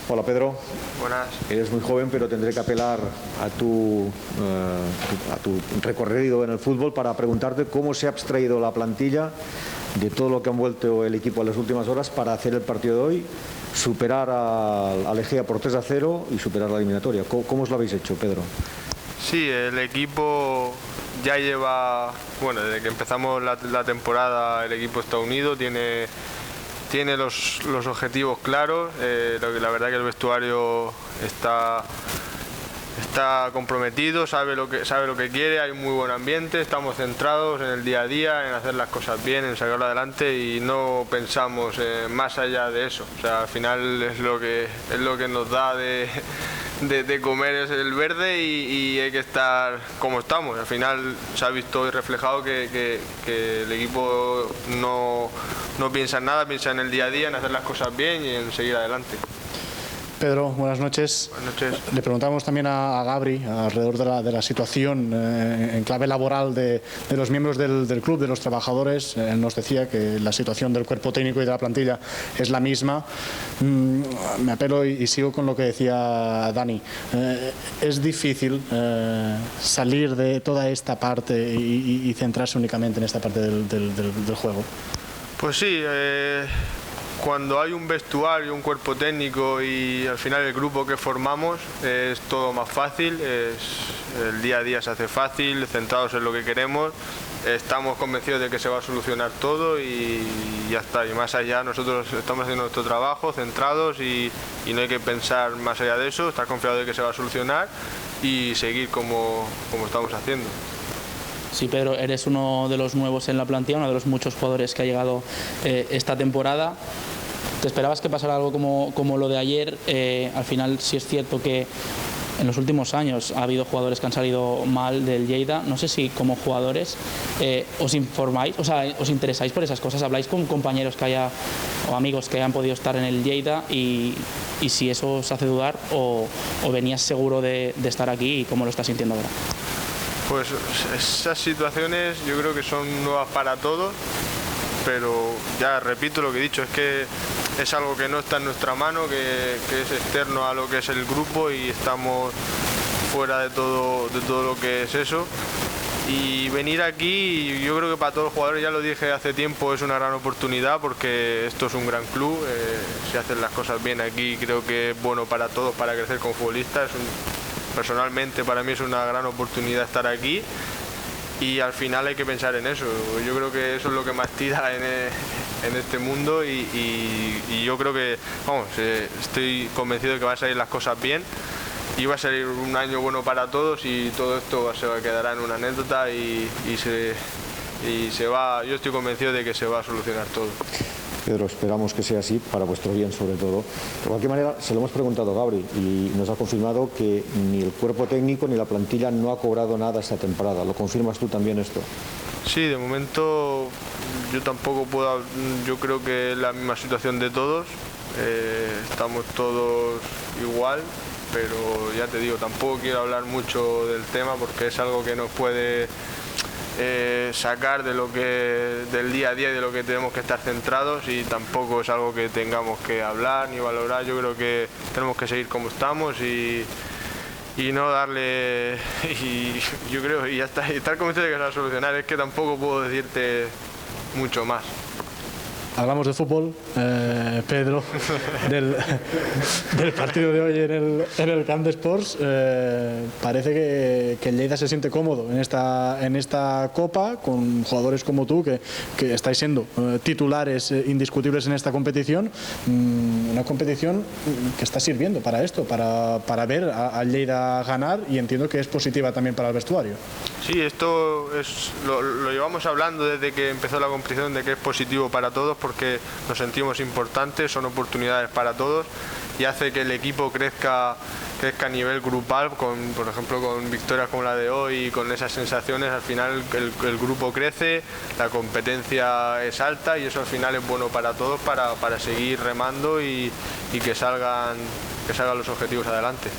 Hola Pedro. Buenas. Eres muy joven, pero tendré que apelar a tu recorrido en el fútbol para preguntarte cómo se ha abstraído la plantilla de todo lo que ha envuelto el equipo en las últimas horas para hacer el partido de hoy, superar a Legia por 3-0 y superar la eliminatoria. ¿Cómo os lo habéis hecho, Pedro? Sí, el equipo ya lleva, bueno, desde que empezamos la temporada el equipo está unido, tiene los objetivos claros, la verdad que el vestuario está comprometido, sabe lo que quiere, hay un muy buen ambiente, estamos centrados en el día a día, en hacer las cosas bien, en sacarlo adelante y no pensamos más allá de eso. O sea, al final es lo que nos da de comer es el verde y hay que estar como estamos. Al final se ha visto hoy reflejado que el equipo no piensa en nada, piensa en el día a día, en hacer las cosas bien y en seguir adelante. Pedro, buenas noches. Buenas noches. Le preguntamos también a Gabri alrededor de la situación en clave laboral de los miembros del club, de los trabajadores. Él nos decía que la situación del cuerpo técnico y de la plantilla es la misma. Me apelo y sigo con lo que decía Dani. Es difícil salir de toda esta parte y centrarse únicamente en esta parte del juego. Pues sí, cuando hay un vestuario, un cuerpo técnico y al final el grupo que formamos es todo más fácil, el día a día se hace fácil, centrados en lo que queremos, estamos convencidos de que se va a solucionar todo y ya está. Y más allá nosotros estamos haciendo nuestro trabajo, centrados y no hay que pensar más allá de eso, estar confiado de que se va a solucionar y seguir como estamos haciendo. Sí, Pedro, eres uno de los nuevos en la plantilla, uno de los muchos jugadores que ha llegado esta temporada. ¿Te esperabas que pasara algo como lo de ayer? Al final sí es cierto que en los últimos años ha habido jugadores que han salido mal del Lleida. No sé si como jugadores os informáis, o sea, os interesáis por esas cosas, habláis con compañeros o amigos que hayan podido estar en el Lleida y si eso os hace dudar o venías seguro de estar aquí y cómo lo estás sintiendo ahora. Pues esas situaciones yo creo que son nuevas para todos, pero ya repito lo que he dicho, es que es algo que no está en nuestra mano, que es externo a lo que es el grupo y estamos fuera de todo lo que es eso. Y venir aquí, yo creo que para todos los jugadores, ya lo dije hace tiempo, es una gran oportunidad porque esto es un gran club, si hacen las cosas bien aquí creo que es bueno para todos, para crecer como futbolistas. Personalmente para mí es una gran oportunidad estar aquí y al final hay que pensar en eso. Yo creo que eso es lo que más tira en este mundo y yo creo que, vamos, estoy convencido de que van a salir las cosas bien y va a salir un año bueno para todos y todo esto se quedará en una anécdota y yo estoy convencido de que se va a solucionar todo. Pedro, esperamos que sea así, para vuestro bien sobre todo. De cualquier manera, se lo hemos preguntado a Gabri y nos ha confirmado que ni el cuerpo técnico ni la plantilla no ha cobrado nada esta temporada. ¿Lo confirmas tú también esto? Sí, de momento yo tampoco puedo, yo creo que es la misma situación de todos, estamos todos igual, pero ya te digo, tampoco quiero hablar mucho del tema porque es algo que nos puede sacar del día a día y de lo que tenemos que estar centrados y tampoco es algo que tengamos que hablar ni valorar. Yo creo que tenemos que seguir como estamos y no darle yo creo y ya está, y estar convencido de que se va a solucionar. Es que tampoco puedo decirte mucho más. Hablamos de fútbol, Pedro, del partido de hoy en el Camp de Sports. Parece que el Lleida se siente cómodo en esta Copa, con jugadores como tú, que estáis siendo titulares indiscutibles en esta competición. Una competición que está sirviendo para esto, para ver al Lleida ganar, y entiendo que es positiva también para el vestuario. Sí, esto lo llevamos hablando desde que empezó la competición, de que es positivo para todos porque nos sentimos importantes, son oportunidades para todos y hace que el equipo crezca a nivel grupal, por ejemplo con victorias como la de hoy y con esas sensaciones. Al final el grupo crece, la competencia es alta y eso al final es bueno para todos para seguir remando y que salgan los objetivos adelante.